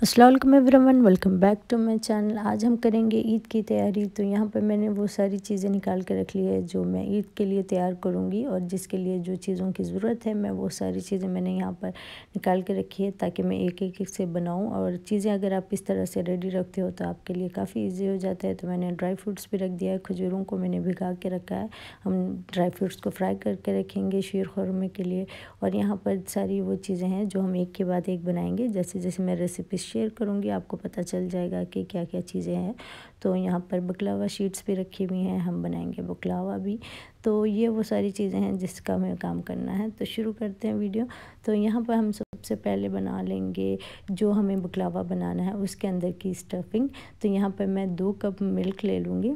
अस्सलाम वालेकुम everyone, welcome back to my channel. आज हम करेंगे ईद की तैयारी। तो यहाँ पर मैंने वो सारी चीज़ें निकाल के रख ली है जो मैं ईद के लिए तैयार करूँगी, और जिसके लिए जो चीज़ों की ज़रूरत है मैं वो सारी चीज़ें मैंने यहाँ पर निकाल के रखी है ताकि मैं एक एक से बनाऊँ। और चीज़ें अगर आप इस तरह से रेडी रखते हो तो आपके लिए काफ़ी ईजी हो जाता है। तो मैंने ड्राई फ्रूट्स भी रख दिया है, खजूरों को मैंने भिगा के रखा है। हम ड्राई फ्रूट्स को फ्राई करके रखेंगे शीर खुरमे के लिए। और यहाँ पर सारी वो चीज़ें हैं जो हम एक के बाद एक बनाएंगे। जैसे जैसे मैं रेसिपी शेयर करूँगी आपको पता चल जाएगा कि क्या क्या चीज़ें हैं। तो यहाँ पर बकलावा शीट्स भी रखी हुई हैं, हम बनाएंगे बकलावा भी। तो ये वो सारी चीज़ें हैं जिसका हमें काम करना है। तो शुरू करते हैं वीडियो। तो यहाँ पर हम सबसे पहले बना लेंगे जो हमें बकलावा बनाना है उसके अंदर की स्टफिंग। तो यहाँ पर मैं 2 कप मिल्क ले लूँगी।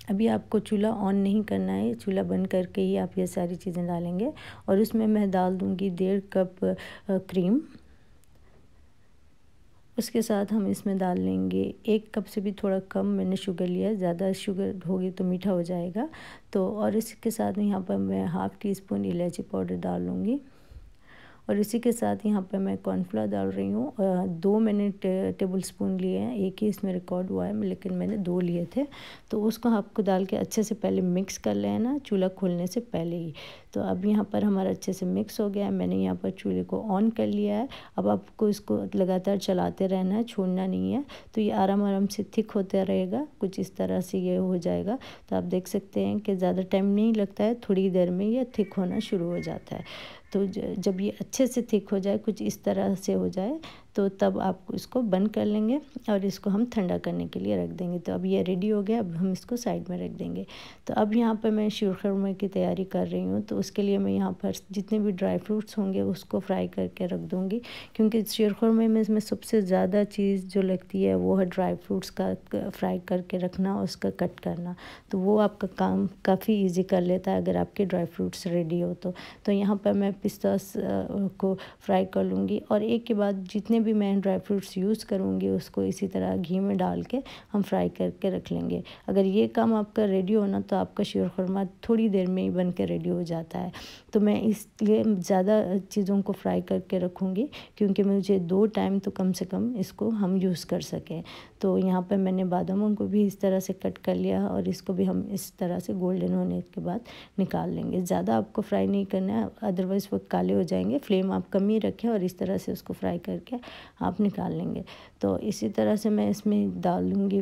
अभी आपको चूल्हा ऑन नहीं करना है, चूल्हा बंद करके ही आप ये सारी चीज़ें डालेंगे। और उसमें मैं डाल दूँगी 1.5 कप क्रीम। उसके साथ हम इसमें डाल लेंगे 1 कप से भी थोड़ा कम मैंने शुगर लिया है, ज़्यादा शुगर होगी तो मीठा हो जाएगा। तो और इसके साथ यहाँ पर मैं हाफ़ टी स्पून इलायची पाउडर डाल लूँगी। और इसी के साथ यहाँ पर मैं कॉर्नफ्लोर डाल रही हूँ। 2 मैंने टेबल स्पून लिए हैं, एक ही इसमें रिकॉर्ड हुआ है लेकिन मैंने 2 लिए थे। तो उसको आपको डाल के अच्छे से पहले मिक्स कर लेना चूल्हा खोलने से पहले ही। तो अब यहाँ पर हमारा अच्छे से मिक्स हो गया है। मैंने यहाँ पर चूल्हे को ऑन कर लिया है। अब आपको इसको लगातार चलाते रहना है, छोड़ना नहीं है। तो ये आराम आराम से थिक होता रहेगा, कुछ इस तरह से ये हो जाएगा। तो आप देख सकते हैं कि ज़्यादा टाइम नहीं लगता है, थोड़ी देर में ये थिक होना शुरू हो जाता है। तो जब ये अच्छे से थिक हो जाए, कुछ इस तरह से हो जाए, तो तब आप इसको बंद कर लेंगे और इसको हम ठंडा करने के लिए रख देंगे। तो अब ये रेडी हो गया, अब हम इसको साइड में रख देंगे। तो अब यहाँ पर मैं शीर खुरमे की तैयारी कर रही हूँ। तो उसके लिए मैं यहाँ पर जितने भी ड्राई फ्रूट्स होंगे उसको फ्राई करके रख दूँगी, क्योंकि शीर खुरमे में इसमें सबसे ज़्यादा चीज़ जो लगती है वो है ड्राई फ्रूट्स का फ्राई करके रखना और उसका कट करना। तो वो आपका काम काफ़ी ईजी कर लेता है अगर आपके ड्राई फ्रूट्स रेडी हो तो यहाँ पर मैं पिस्ता को फ्राई कर लूँगी। और एक के बाद जितने भी मैं ड्राई फ्रूट्स यूज़ करूँगी उसको इसी तरह घी में डाल के हम फ्राई करके रख लेंगे। अगर ये काम आपका रेडी होना तो आपका शीर खुरमा थोड़ी देर में ही बन के रेडी हो जाता है। तो मैं इसलिए ज़्यादा चीज़ों को फ्राई करके रखूँगी क्योंकि मुझे 2 टाइम तो कम से कम इसको हम यूज़ कर सकें। तो यहाँ पर मैंने बादामों को भी इस तरह से कट कर लिया और इसको भी हम इस तरह से गोल्डन होने के बाद निकाल लेंगे। ज़्यादा आपको फ्राई नहीं करना है, अदरवाइज़ वो काले हो जाएंगे। फ्लेम आप कम ही रखें और इस तरह से उसको फ्राई करके आप निकाल लेंगे। तो इसी तरह से मैं इसमें डाल लूँगी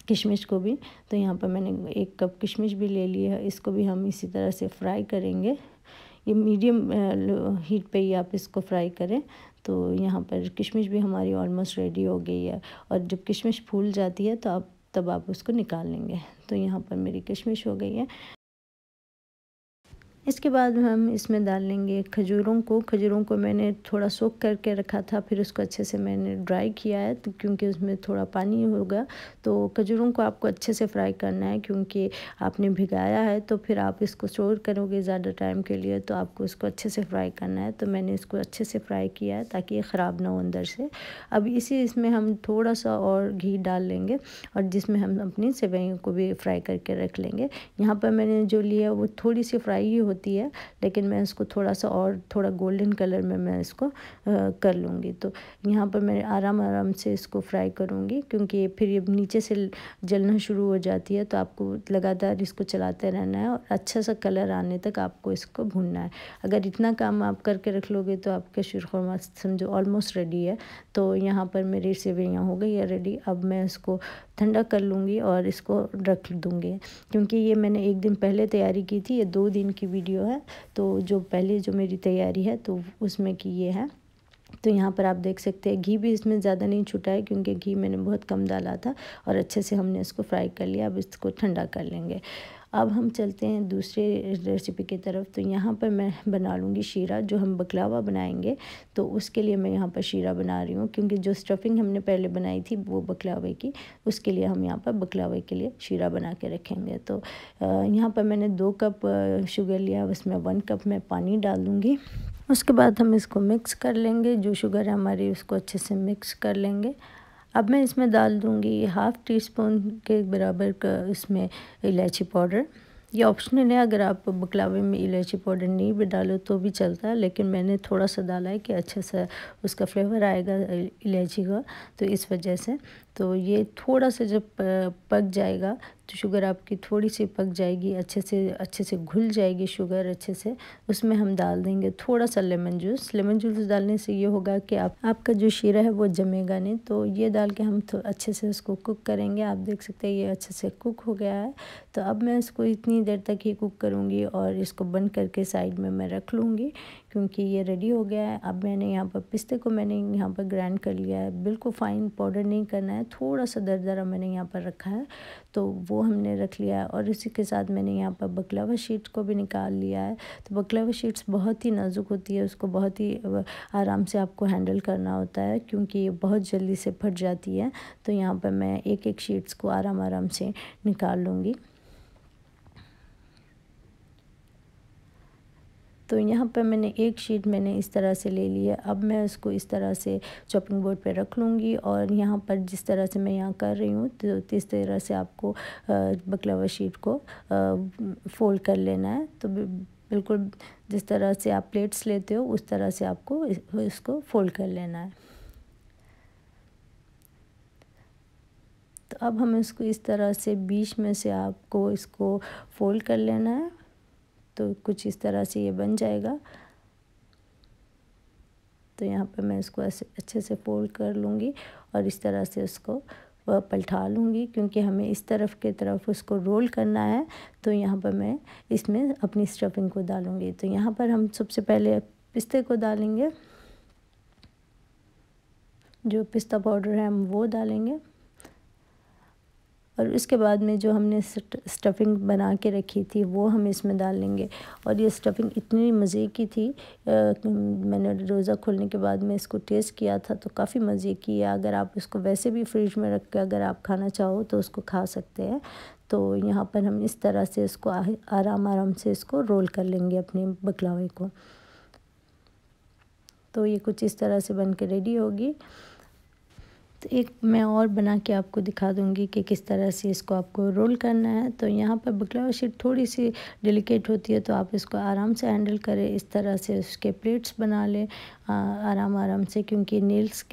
किशमिश को भी। तो यहाँ पर मैंने 1 कप किशमिश भी ले ली है, इसको भी हम इसी तरह से फ्राई करेंगे। ये मीडियम हीट पे ही आप इसको फ्राई करें। तो यहाँ पर किशमिश भी हमारी ऑलमोस्ट रेडी हो गई है। और जब किशमिश फूल जाती है तो तब आप उसको निकाल लेंगे। तो यहाँ पर मेरी किशमिश हो गई है। इसके बाद हम इसमें डाल लेंगे खजूरों को मैंने थोड़ा सोक करके रखा था, फिर उसको अच्छे से मैंने ड्राई किया है तो क्योंकि उसमें थोड़ा पानी होगा। तो खजूरों को आपको अच्छे से फ्राई करना है, क्योंकि आपने भिगाया है तो फिर आप इसको स्टोर करोगे ज़्यादा टाइम के लिए, तो आपको इसको अच्छे से फ्राई करना है। तो मैंने इसको अच्छे से फ्राई किया है ताकि ये ख़राब ना हो अंदर से। अब इसमें हम थोड़ा सा और घी डाल लेंगे और जिसमें हम अपनी सेवइयों को भी फ्राई करके रख लेंगे। यहाँ पर मैंने जो लिया वो थोड़ी सी फ्राई ही होती है, लेकिन मैं इसको थोड़ा गोल्डन कलर में मैं इसको कर लूँगी। तो यहाँ पर मैं आराम आराम से इसको फ्राई करूँगी, क्योंकि फिर ये नीचे से जलना शुरू हो जाती है। तो आपको लगातार इसको चलाते रहना है और अच्छा सा कलर आने तक आपको इसको भूनना है। अगर इतना काम आप करके रख लोगे तो आपका शीर खुरमा समझो ऑलमोस्ट रेडी है। तो यहाँ पर मेरी सेवइयाँ हो गई है रेडी। अब मैं इसको ठंडा कर लूँगी और इसको रख दूँगी, क्योंकि ये मैंने 1 दिन पहले तैयारी की थी। ये 2 दिन की वीडियो है। तो जो पहले जो मेरी तैयारी है तो उसमें की ये है। तो यहाँ पर आप देख सकते हैं घी भी इसमें ज़्यादा नहीं छूटा है, क्योंकि घी मैंने बहुत कम डाला था और अच्छे से हमने इसको फ्राई कर लिया। अब इसको ठंडा कर लेंगे। अब हम चलते हैं दूसरे रेसिपी की तरफ। तो यहाँ पर मैं बना लूँगी शीरा, जो हम बकलावा बनाएंगे। तो उसके लिए मैं यहाँ पर शीरा बना रही हूँ, क्योंकि जो स्टफिंग हमने पहले बनाई थी वो बकलावे की, उसके लिए हम यहाँ पर बकलावे के लिए शीरा बना के रखेंगे। तो यहाँ पर मैंने 2 कप शुगर लिया, उसमें 1 कप मैं पानी डाल दूँगी। उसके बाद हम इसको मिक्स कर लेंगे, जो शुगर है हमारी उसको अच्छे से मिक्स कर लेंगे। अब मैं इसमें डाल दूँगी 1/2 टी स्पून के बराबर का इसमें इलायची पाउडर। ये ऑप्शनल है, अगर आप बकलावे में इलायची पाउडर नहीं भी डालो तो भी चलता है, लेकिन मैंने थोड़ा सा डाला है कि अच्छा सा उसका फ्लेवर आएगा इलायची का, तो इस वजह से। तो ये थोड़ा सा जब पक जाएगा तो शुगर आपकी थोड़ी सी पक जाएगी, अच्छे से घुल जाएगी शुगर अच्छे से, उसमें हम डाल देंगे थोड़ा सा लेमन जूस। लेमन जूस डालने से ये होगा कि आपका जो शीरा है वो जमेगा नहीं। तो ये डाल के हम तो अच्छे से उसको कुक करेंगे। आप देख सकते हैं ये अच्छे से कुक हो गया है। तो अब मैं इसको इतनी देर तक ही कुक करूँगी और इसको बंद करके साइड में मैं रख लूँगी, क्योंकि ये रेडी हो गया है। अब मैंने यहाँ पर पिस्ते को मैंने यहाँ पर ग्राइंड कर लिया है, बिल्कुल फाइन पाउडर नहीं करना है, थोड़ा सा दरदरा मैंने यहाँ पर रखा है, तो वो हमने रख लिया है। और इसी के साथ मैंने यहाँ पर बकलावा शीट्स को भी निकाल लिया है। तो बकलावा शीट्स बहुत ही नाजुक होती है, उसको बहुत ही आराम से आपको हैंडल करना होता है, क्योंकि ये बहुत जल्दी से फट जाती है। तो यहाँ पर मैं एक एक शीट्स को आराम से निकाल लूँगी। तो यहाँ पर मैंने एक शीट मैंने इस तरह से ले ली है। अब मैं उसको इस तरह से चॉपिंग बोर्ड पे रख लूँगी, और यहाँ पर जिस तरह से मैं यहाँ कर रही हूँ तो इस तरह से आपको बकलावा शीट को फोल्ड कर लेना है। तो बिल्कुल जिस तरह से आप प्लेट्स लेते हो उस तरह से आपको इसको फोल्ड कर लेना है। तो अब हम इसको इस तरह से बीच में से आपको इसको फोल्ड कर लेना है। तो कुछ इस तरह से ये बन जाएगा। तो यहाँ पर मैं इसको ऐसे अच्छे से फोल्ड कर लूँगी और इस तरह से उसको पलटा लूँगी, क्योंकि हमें इस तरफ के तरफ उसको रोल करना है। तो यहाँ पर मैं इसमें अपनी स्टफिंग को डालूँगी। तो यहाँ पर हम सबसे पहले पिस्ते को डालेंगे, जो पिस्ता पाउडर है हम वो डालेंगे, और उसके बाद में जो हमने स्टफिंग बना के रखी थी वो हम इसमें डाल लेंगे। और ये स्टफिंग इतनी मज़े की थी, मैंने रोज़ा खोलने के बाद में इसको टेस्ट किया था तो काफ़ी मज़े की है। अगर आप इसको वैसे भी फ्रिज में रख के अगर आप खाना चाहो तो उसको खा सकते हैं। तो यहाँ पर हम इस तरह से इसको आराम से इसको रोल कर लेंगे अपने बकलावे को। तो ये कुछ इस तरह से बन के रेडी होगी। तो एक मैं और बना के आपको दिखा दूंगी कि किस तरह से इसको आपको रोल करना है। तो यहाँ पर बकलावा शीट थोड़ी सी डेलिकेट होती है, तो आप इसको आराम से हैंडल करें, इस तरह से उसके प्लेट्स बना लें आराम से, क्योंकि नेल्स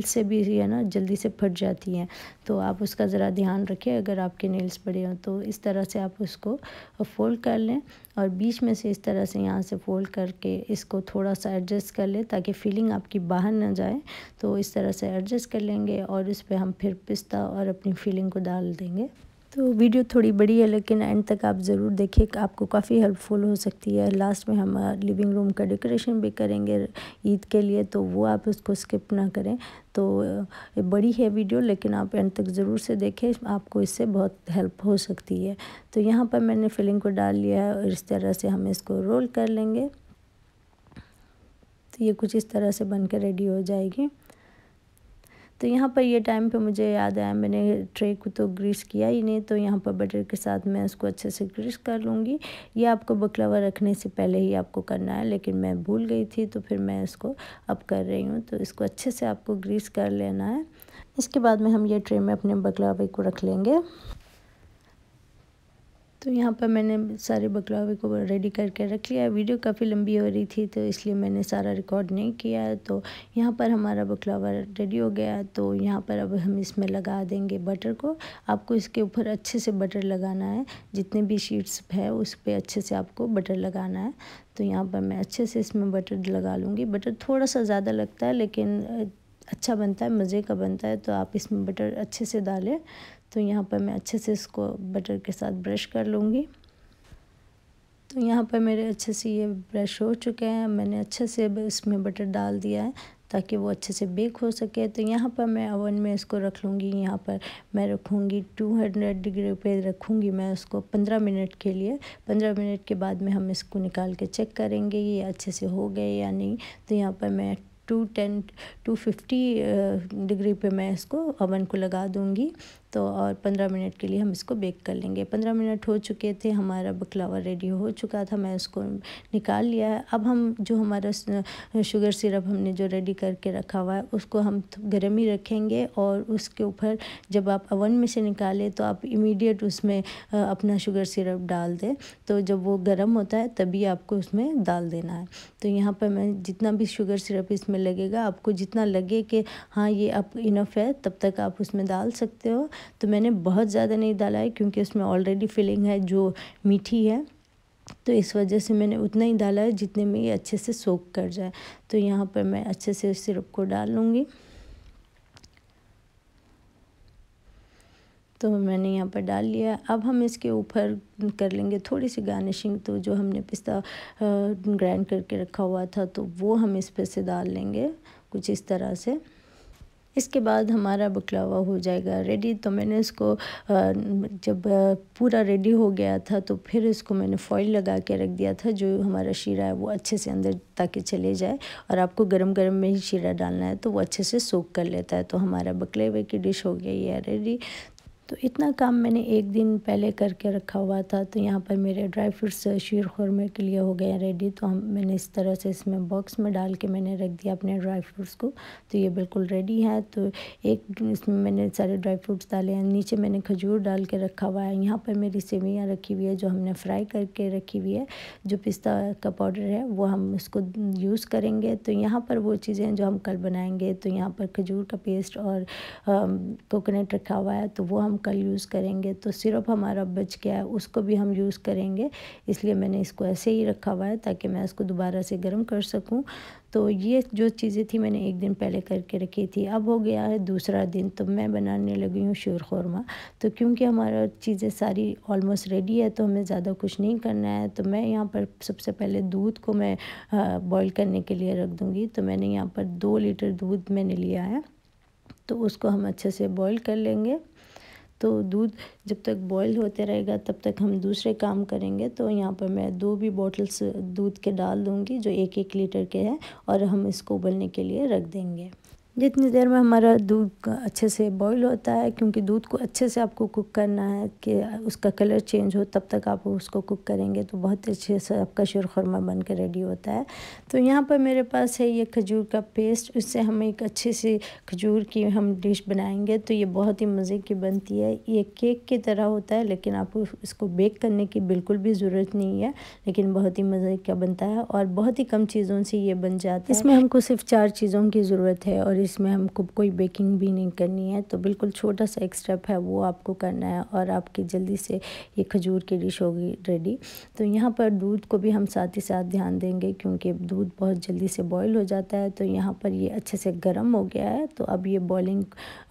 से भी है ना जल्दी से फट जाती हैं। तो आप उसका ज़रा ध्यान रखें, अगर आपके नेल्स बड़े हों तो इस तरह से आप उसको फोल्ड कर लें, और बीच में से इस तरह से यहाँ से फोल्ड करके इसको थोड़ा सा एडजस्ट कर लें ताकि फीलिंग आपकी बाहर ना जाए। तो इस तरह से एडजस्ट कर लेंगे और इस पर हम फिर पिस्ता और अपनी फीलिंग को डाल देंगे। तो वीडियो थोड़ी बड़ी है, लेकिन एंड तक आप ज़रूर देखिए, आपको काफ़ी हेल्पफुल हो सकती है। लास्ट में हम लिविंग रूम का डेकोरेशन भी करेंगे ईद के लिए, तो वो आप उसको स्किप ना करें। तो बड़ी है वीडियो, लेकिन आप एंड तक ज़रूर से देखें, आपको इससे बहुत हेल्प हो सकती है। तो यहाँ पर मैंने फिलिंग को डाल लिया है और इस तरह से हम इसको रोल कर लेंगे। तो ये कुछ इस तरह से बन कर रेडी हो जाएगी। तो यहाँ पर ये टाइम पे मुझे याद आया, मैंने ट्रे को तो ग्रीस किया ही नहीं, तो यहाँ पर बटर के साथ मैं इसको अच्छे से ग्रीस कर लूँगी। ये आपको बकलावा रखने से पहले ही आपको करना है, लेकिन मैं भूल गई थी तो फिर मैं इसको अब कर रही हूँ। तो इसको अच्छे से आपको ग्रीस कर लेना है। इसके बाद में हम ये ट्रे में अपने बकलावे को रख लेंगे। तो यहाँ पर मैंने सारे बकलावे को रेडी करके रख लिया है। वीडियो काफ़ी लंबी हो रही थी तो इसलिए मैंने सारा रिकॉर्ड नहीं किया है। तो यहाँ पर हमारा बकलावा रेडी हो गया है। तो यहाँ पर अब हम इसमें लगा देंगे बटर को। आपको इसके ऊपर अच्छे से बटर लगाना है, जितने भी शीट्स है उस पर अच्छे से आपको बटर लगाना है। तो यहाँ पर मैं अच्छे से इसमें बटर लगा लूँगी। बटर थोड़ा सा ज़्यादा लगता है, लेकिन अच्छा बनता है, मज़े का बनता है, तो आप इसमें बटर अच्छे से डालें। तो यहाँ पर मैं अच्छे से इसको बटर के साथ ब्रश कर लूँगी। तो यहाँ पर मेरे अच्छे से ये ब्रश हो चुके हैं। मैंने अच्छे से इसमें बटर डाल दिया है ताकि वो अच्छे से बेक हो सके। तो यहाँ पर मैं ओवन में इसको रख लूँगी। यहाँ पर मैं रखूँगी 200 डिग्री पे रखूँगी मैं उसको 15 मिनट के लिए। 15 मिनट के बाद में हम इसको निकाल के चेक करेंगे ये अच्छे से हो गए या नहीं। तो यहाँ पर मैं 250 डिग्री पे मैं इसको ओवन को लगा दूँगी। तो और 15 मिनट के लिए हम इसको बेक कर लेंगे। 15 मिनट हो चुके थे, हमारा बकलावा रेडी हो चुका था, मैं उसको निकाल लिया है। अब हम जो हमारा शुगर सिरप हमने जो रेडी करके रखा हुआ है उसको हम गर्म ही रखेंगे, और उसके ऊपर जब आप ओवन में से निकालें तो आप इमीडिएट उसमें अपना शुगर सिरप डाल दें। तो जब वो गर्म होता है तभी आपको उसमें डाल देना है। तो यहाँ पर मैं जितना भी शुगर सिरप इसमें लगेगा, आपको जितना लगे कि हाँ ये अब इनफ है, तब तक आप उसमें डाल सकते हो। तो मैंने बहुत ज़्यादा नहीं डाला है क्योंकि उसमें ऑलरेडी फिलिंग है जो मीठी है, तो इस वजह से मैंने उतना ही डाला है जितने में ये अच्छे से सोक कर जाए। तो यहाँ पर मैं अच्छे से सिरप को डाल लूँगी। तो मैंने यहाँ पर डाल लिया। अब हम इसके ऊपर कर लेंगे थोड़ी सी गार्निशिंग। तो जो हमने पिस्ता ग्राइंड करके रखा हुआ था तो वो हम इस पर से डाल लेंगे कुछ इस तरह से। इसके बाद हमारा बकलावा हो जाएगा रेडी। तो मैंने इसको जब पूरा रेडी हो गया था तो फिर इसको मैंने फॉइल लगा के रख दिया था, जो हमारा शीरा है वो अच्छे से अंदर ताकि चले जाए, और आपको गरम गरम में ही शीरा डालना है तो वो अच्छे से सोक कर लेता है। तो हमारा बकलावे की डिश हो गई है रेडी। तो इतना काम मैंने एक दिन पहले करके रखा हुआ था। तो यहाँ पर मेरे ड्राई फ्रूट्स शीर खुरमे के लिए हो गए हैं रेडी। तो मैंने इस तरह से इसमें बॉक्स में डाल के मैंने रख दिया अपने ड्राई फ्रूट्स को। तो ये बिल्कुल रेडी है। तो एक इसमें मैंने सारे ड्राई फ्रूट्स डाले हैं, नीचे मैंने खजूर डाल के रखा हुआ है। यहाँ पर मेरी सेवइयाँ रखी हुई है जो हमने फ्राई करके रखी हुई है। जो पिस्ता का पाउडर है वो हम उसको यूज़ करेंगे। तो यहाँ पर वो चीज़ें जो हम कल बनाएंगे, तो यहाँ पर खजूर का पेस्ट और कोकोनट रखा हुआ है तो वो हम कल यूज़ करेंगे। तो सिरप हमारा बच गया है, उसको भी हम यूज़ करेंगे, इसलिए मैंने इसको ऐसे ही रखा हुआ है ताकि मैं इसको दोबारा से गर्म कर सकूं। तो ये जो चीज़ें थी मैंने एक दिन पहले करके रखी थी। अब हो गया है दूसरा दिन, तो मैं बनाने लगी हूँ शीर खुरमा। तो क्योंकि हमारा चीज़ें सारी ऑलमोस्ट रेडी है तो हमें ज़्यादा कुछ नहीं करना है। तो मैं यहाँ पर सबसे पहले दूध को मैं बॉईल करने के लिए रख दूँगी। तो मैंने यहाँ पर 2 लीटर दूध मैंने लिया है, तो उसको हम अच्छे से बॉईल कर लेंगे। तो दूध जब तक बॉईल होते रहेगा तब तक हम दूसरे काम करेंगे। तो यहाँ पर मैं 2 भी बॉटल्स दूध के डाल दूँगी जो 1-1 लीटर के हैं, और हम इसको उबलने के लिए रख देंगे। जितनी देर में हमारा दूध अच्छे से बॉईल होता है, क्योंकि दूध को अच्छे से आपको कुक करना है कि उसका कलर चेंज हो, तब तक आप उसको कुक करेंगे तो बहुत अच्छे से आपका शीर खुरमा बन के रेडी होता है। तो यहाँ पर मेरे पास है ये खजूर का पेस्ट, इससे हम एक अच्छी सी खजूर की हम डिश बनाएंगे। तो ये बहुत ही मज़े की बनती है। ये केक की तरह होता है, लेकिन आपको इसको बेक करने की बिल्कुल भी ज़रूरत नहीं है, लेकिन बहुत ही मज़े का बनता है और बहुत ही कम चीज़ों से ये बन जाता है। इसमें हमको सिर्फ 4 चीज़ों की ज़रूरत है और इसमें हमको कोई बेकिंग भी नहीं करनी है। तो बिल्कुल छोटा सा एक स्टेप है वो आपको करना है, और आपकी जल्दी से ये खजूर की डिश होगी रेडी। तो यहाँ पर दूध को भी हम साथ ही साथ ध्यान देंगे, क्योंकि दूध बहुत जल्दी से बॉईल हो जाता है। तो यहाँ पर ये अच्छे से गर्म हो गया है, तो अब ये बॉइलिंग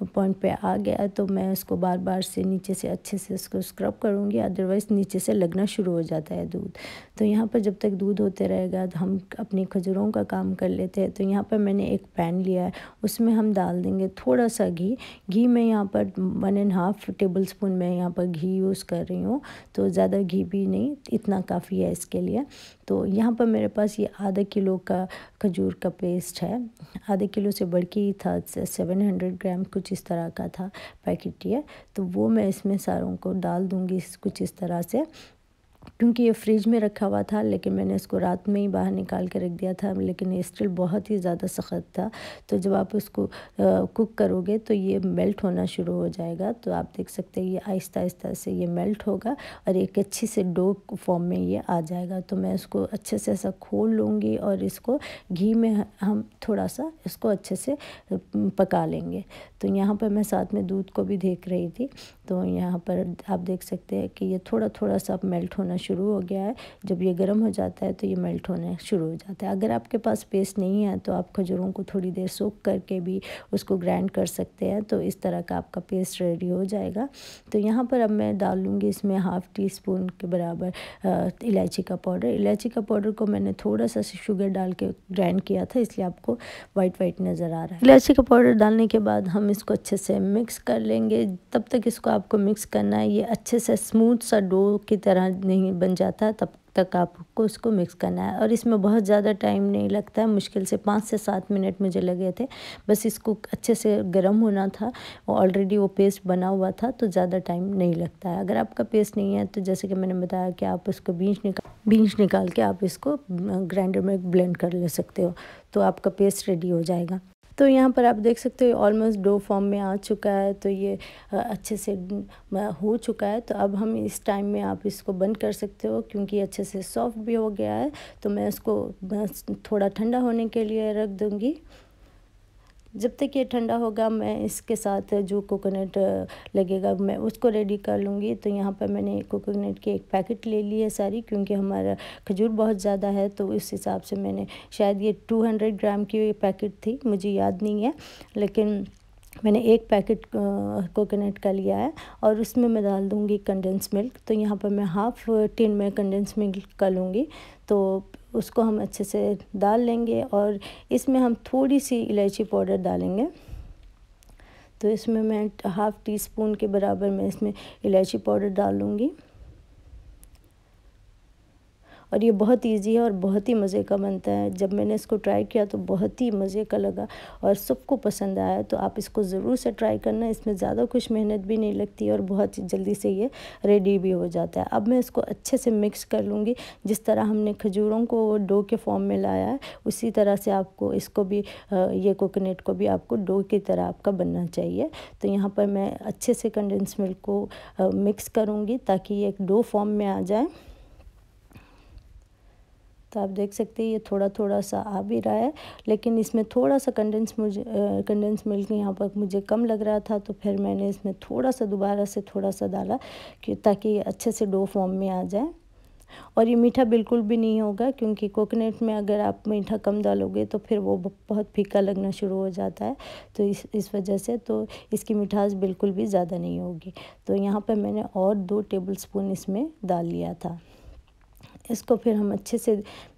पॉइंट पे आ गया है। तो मैं उसको बार बार से नीचे से अच्छे से इसको स्क्रब करूँगी, अदरवाइज़ नीचे से लगना शुरू हो जाता है दूध। तो यहाँ पर जब तक दूध होते रहेगा तो हम अपनी खजूरों का काम कर लेते हैं। तो यहाँ पर मैंने एक पैन लिया है, उसमें हम डाल देंगे थोड़ा सा घी। घी में यहाँ पर 1.5 टेबल स्पून मैं यहाँ पर घी यूज़ कर रही हूँ। तो ज़्यादा घी भी नहीं, इतना काफ़ी है इसके लिए। तो यहाँ पर मेरे पास ये आधा किलो का खजूर का पेस्ट है, आधे किलो से बढ़ के ही था, 700 ग्राम कुछ इस तरह का था पैकेट ये। तो वो मैं इसमें सारों को डाल दूँगी कुछ इस तरह से, क्योंकि ये फ्रिज में रखा हुआ था, लेकिन मैंने इसको रात में ही बाहर निकाल के रख दिया था, लेकिन ये स्टिल बहुत ही ज़्यादा सख्त था। तो जब आप उसको कुक करोगे तो ये मेल्ट होना शुरू हो जाएगा। तो आप देख सकते हैं ये आहिस्ता आहिस्ता से ये मेल्ट होगा और एक अच्छी से डो फॉर्म में ये आ जाएगा। तो मैं इसको अच्छे से ऐसा खोल लूँगी और इसको घी में हम थोड़ा सा इसको अच्छे से पका लेंगे। तो यहाँ पर मैं साथ में दूध को भी देख रही थी। तो यहाँ पर आप देख सकते हैं कि ये थोड़ा थोड़ा सा मेल्ट होना शुरू हो गया है। जब ये गर्म हो जाता है तो ये मेल्ट होना शुरू हो जाता है। अगर आपके पास पेस्ट नहीं है तो आप खजूरों को थोड़ी देर सोक करके भी उसको ग्राइंड कर सकते हैं। तो इस तरह का आपका पेस्ट रेडी हो जाएगा। तो यहाँ पर अब मैं डाल लूँगी इसमें 1/2 टीस्पून के बराबर इलायची का पाउडर। इलायची का पाउडर को मैंने थोड़ा सा शुगर डाल के ग्राइंड किया था, इसलिए आपको वाइट वाइट नज़र आ रहा है। इलायची का पाउडर डालने के बाद हम इसको अच्छे से मिक्स कर लेंगे। तब तक इसको आपको मिक्स करना है, ये अच्छे से स्मूथ सा डो की तरह नहीं बन जाता तब तक आपको उसको मिक्स करना है। और इसमें बहुत ज़्यादा टाइम नहीं लगता है, मुश्किल से 5 से 7 मिनट मुझे लगे थे। बस इसको अच्छे से गर्म होना था, ऑलरेडी वो पेस्ट बना हुआ था, तो ज़्यादा टाइम नहीं लगता है। अगर आपका पेस्ट नहीं है तो जैसे कि मैंने बताया कि आप उसको बीज निकाल के आप इसको ग्राइंडर में ब्लेंड कर ले सकते हो, तो आपका पेस्ट रेडी हो जाएगा। तो यहाँ पर आप देख सकते हो ऑलमोस्ट डो फॉर्म में आ चुका है, तो ये अच्छे से हो चुका है। तो अब हम इस टाइम में आप इसको बंद कर सकते हो, क्योंकि अच्छे से सॉफ्ट भी हो गया है। तो मैं इसको बस थोड़ा ठंडा होने के लिए रख दूँगी। जब तक ये ठंडा होगा मैं इसके साथ जो कोकोनट लगेगा मैं उसको रेडी कर लूँगी। तो यहाँ पर मैंने कोकोनट के एक पैकेट ले ली है सारी, क्योंकि हमारा खजूर बहुत ज़्यादा है, तो उस हिसाब से मैंने शायद ये 200 ग्राम की पैकेट थी, मुझे याद नहीं है, लेकिन मैंने एक पैकेट कोकोनट का लिया है। और उसमें मैं डाल दूँगी कंडेंस मिल्क। तो यहाँ पर मैं हाफ़ टिन में कंडेंस मिल्क का लूँगी, तो उसको हम अच्छे से डाल लेंगे। और इसमें हम थोड़ी सी इलायची पाउडर डालेंगे। तो इसमें मैं हाफ़ टी स्पून के बराबर मैं इसमें इलायची पाउडर डाल लूँगी। और ये बहुत इजी है और बहुत ही मज़े का बनता है। जब मैंने इसको ट्राई किया तो बहुत ही मज़े का लगा और सबको पसंद आया। तो आप इसको ज़रूर से ट्राई करना, इसमें ज़्यादा कुछ मेहनत भी नहीं लगती और बहुत ही जल्दी से ये रेडी भी हो जाता है। अब मैं इसको अच्छे से मिक्स कर लूँगी। जिस तरह हमने खजूरों को डो के फॉर्म में लाया है, उसी तरह से आपको इसको भी ये कोकोनट को भी आपको डो की तरह आपका बनना चाहिए। तो यहाँ पर मैं अच्छे से कंडेंस मिल्क को मिक्स करूँगी ताकि ये एक डो फॉर्म में आ जाए। तो आप देख सकते हैं ये थोड़ा थोड़ा सा आ भी रहा है, लेकिन इसमें थोड़ा सा कंडेंस मिल्क यहाँ पर मुझे कम लग रहा था, तो फिर मैंने इसमें थोड़ा सा दोबारा से थोड़ा सा डाला कि ताकि ये अच्छे से डो फॉर्म में आ जाए। और ये मीठा बिल्कुल भी नहीं होगा, क्योंकि कोकोनट में अगर आप मीठा कम डालोगे तो फिर वो बहुत फीका लगना शुरू हो जाता है। तो इस वजह से तो इसकी मिठास बिल्कुल भी ज़्यादा नहीं होगी। तो यहाँ पर मैंने और 2 टेबलस्पून इसमें डाल लिया था। इसको फिर हम अच्छे से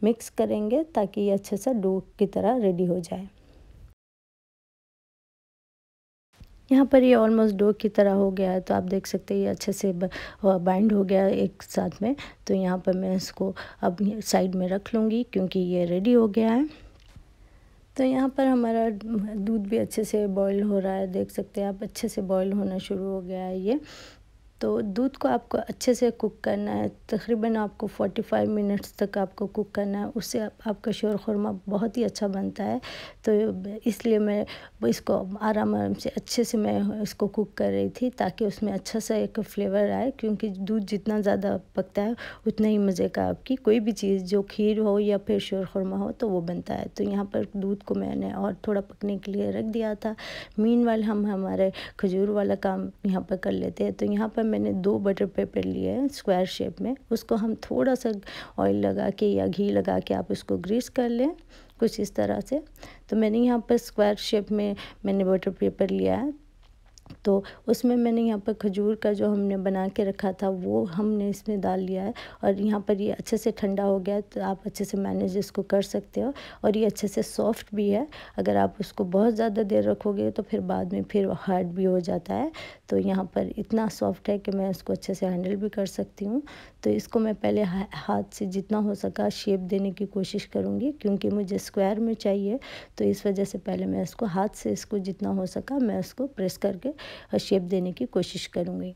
मिक्स करेंगे ताकि ये अच्छे से डो की तरह रेडी हो जाए। यहाँ पर ये ऑलमोस्ट डो की तरह हो गया है, तो आप देख सकते हैं ये अच्छे से बाइंड हो गया है एक साथ में। तो यहाँ पर मैं इसको अब साइड में रख लूँगी, क्योंकि ये रेडी हो गया है। तो यहाँ पर हमारा दूध भी अच्छे से बॉईल हो रहा है, देख सकते हैं आप, अच्छे से बॉईल होना शुरू हो गया है ये। तो दूध को आपको अच्छे से कुक करना है, तकरीबन आपको 45 मिनट्स तक आपको कुक करना है, उससे आपका शीर खुरमा बहुत ही अच्छा बनता है। तो इसलिए मैं इसको आराम से अच्छे से मैं इसको कुक कर रही थी, ताकि उसमें अच्छा सा एक फ्लेवर आए, क्योंकि दूध जितना ज़्यादा पकता है उतना ही मज़े का आपकी कोई भी चीज़, जो खीर हो या फिर शीर खुरमा हो, तो वो बनता है। तो यहाँ पर दूध को मैंने और थोड़ा पकने के लिए रख दिया था। मीनवाइल हम हमारे खजूर वाला काम यहाँ पर कर लेते हैं। तो यहाँ पर मैंने 2 बटर पेपर लिए हैं स्क्वायर शेप में, उसको हम थोड़ा सा ऑयल लगा के या घी लगा के आप इसको ग्रीस कर लें कुछ इस तरह से। तो मैंने यहाँ पर स्क्वायर शेप में मैंने बटर पेपर लिया है। तो उसमें मैंने यहाँ पर खजूर का जो हमने बना के रखा था वो हमने इसमें डाल लिया है। और यहाँ पर ये अच्छे से ठंडा हो गया है, तो आप अच्छे से मैनेज इसको कर सकते हो। और ये अच्छे से सॉफ्ट भी है, अगर आप उसको बहुत ज़्यादा देर रखोगे तो फिर बाद में फिर हार्ड भी हो जाता है। तो यहाँ पर इतना सॉफ्ट है कि मैं इसको अच्छे से हैंडल भी कर सकती हूँ। तो इसको मैं पहले हाथ से जितना हो सका शेप देने की कोशिश करूँगी, क्योंकि मुझे स्क्वायर में चाहिए। तो इस वजह से पहले मैं इसको हाथ से इसको जितना हो सका मैं इसको प्रेस करके शेप देने की कोशिश करूँगी।